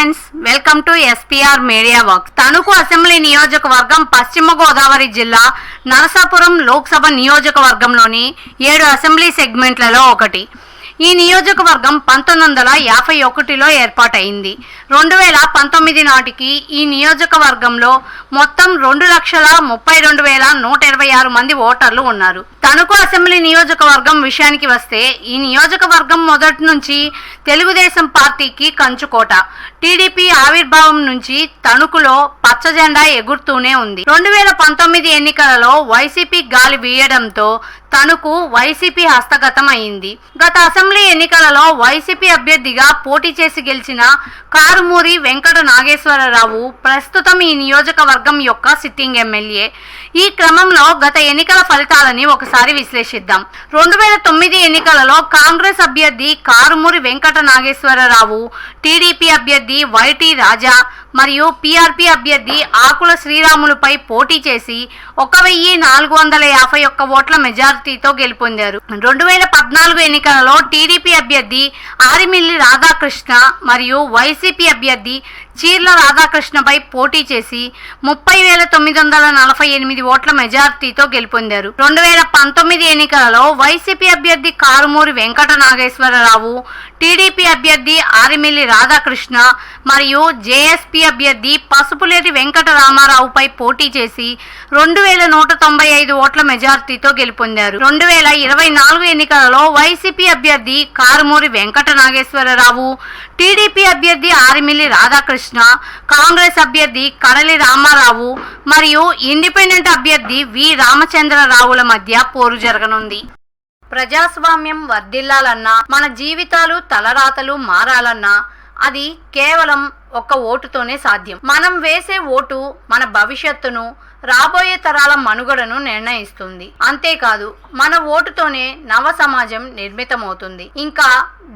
Friends, welcome to SPR media work. Tanuku assembly నియోజకవర్గం పశ్చిమ గోదావరి జిల్లా నరసాపురం లోక్సభ నియోజకవర్గంలోని 7 అసెంబ్లీ సెగ్మెంట్లలో ఒకటి. ఈ నియోజకవర్గం 1951లో ఏర్పాటైంది. 2019 నాటికి ఈ నియోజకవర్గంలో మొత్తం 2,32,126 మంది ఓటర్లు ఉన్నారు. తణుకు అసెంబ్లీ నియోజకవర్గం విషయానికి వస్తే, ఈ నియోజకవర్గం మొదటి నుంచి తెలుగుదేశం పార్టీకి కంచుకోట. టీడీపీ ఆవిర్భావం నుంచి తణుకులో పచ్చ జెండా ఎగురుతూనే ఉంది. 2019 ఎన్నికలలో వైసీపీ గాలి వీయడంతో తణుకు వైసీపీ హస్తగతం అయింది. గత అసెంబ్లీ ఎన్నికలలో వైసీపీ అభ్యర్థిగా పోటీ చేసి గెలిచిన కారుమూరి వెంకట నాగేశ్వరరావు ప్రస్తుతం ఈ నియోజకవర్గం యొక్క సిట్టింగ్ ఎమ్మెల్యే. ఈ క్రమంలో గత ఎన్నికల ఫలితాలని ఒకసారి విశ్లేషిద్దాం. 2009 ఎన్నికలలో కాంగ్రెస్ అభ్యర్థి కారుమూరి వెంకట నాగేశ్వరరావు, టీడీపీ అభ్యర్థి వైటి రాజా మరియు పీఆర్పీ అభ్యర్థి ఆకుల శ్రీరాములుపై పోటీ చేసి 1,451 ఓట్ల మెజారిటీతో గెలుపొందారు. 2014 ఎన్నికలలో టీడీపీ అభ్యర్థి ఆరిమిల్లి రాధాకృష్ణ మరియు వైసీపీ అభ్యర్థి చీర్ల రాధాకృష్ణపై పోటీ చేసి 30,948 ఓట్ల మెజారిటీతో గెలుపొందారు. 2019 ఎన్నికలలో వైసీపీ అభ్యర్థి కారుమూరి వెంకట నాగేశ్వరరావు, టీడీపీ అభ్యర్థి ఆరిమిల్లి రాధాకృష్ణ మరియు జేఎస్పీ అభ్యర్థి పసుపులేటి వెంకట రామారావుపై పోటీ చేసి 2,195 ఓట్ల మెజారిటీతో గెలుపొందారు. 2024 ఎన్నికలలో వైసీపీ అభ్యర్థి కారుమూరి వెంకట నాగేశ్వరరావు, టీడీపీ అభ్యర్థి ఆరిమిల్లి రాధాకృష్ణ, కాంగ్రెస్ అభ్యర్థి కడలి రామారావు మరియు ఇండిపెండెంట్ అభ్యర్థి వి రామచంద్రరావుల మధ్య పోరు జరగనుంది. ప్రజాస్వామ్యం వర్ధిల్లాలన్నా, మన జీవితాలు తలరాతలు మారాలన్నా అది కేవలం ఒక్క ఓటుతోనే సాధ్యం. మనం వేసే ఓటు మన భవిష్యత్తును, రాబోయే తరాల మనుగడను నిర్ణయిస్తుంది. అంతేకాదు, మన ఓటుతోనే నవ సమాజం నిర్మితమవుతుంది, ఇంకా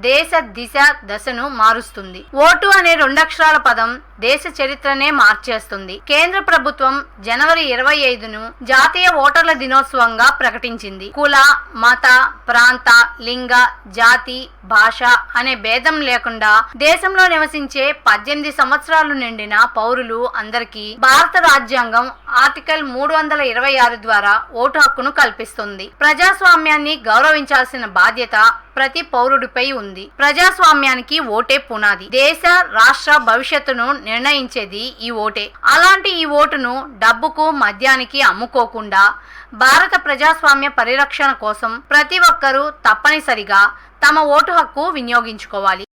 దేశ దిశ దశను మారుస్తుంది. ఓటు అనే 2 అక్షరాల పదం దేశ చరిత్రనే మార్చేస్తుంది. కేంద్ర ప్రభుత్వం జనవరి 25ను జాతీయ ఓటర్ల దినోత్సవంగా ప్రకటించింది. కుల, మత, ప్రాంత, లింగ, జాతి, భాష అనే భేదం లేకుండా దేశంలో నివసించే 18 సంవత్సరాలు నిండిన పౌరులు అందరికీ భారత రాజ్యాంగం ఆర్టికల్ 326 ద్వారా ఓటు హక్కును కల్పిస్తుంది. ప్రజాస్వామ్యాన్ని గౌరవించాల్సిన బాధ్యత ప్రతి పౌరుడిపై ఉంది. ప్రజాస్వామ్యానికి ఓటే పునాది. దేశ, రాష్ట్ర భవిష్యత్తును నిర్ణయించేది ఈ ఓటే. అలాంటి ఈ ఓటును డబ్బుకు, మద్యానికి అమ్ముకోకుండా భారత ప్రజాస్వామ్య పరిరక్షణ కోసం ప్రతి ఒక్కరూ తప్పనిసరిగా తమ ఓటు హక్కు వినియోగించుకోవాలి.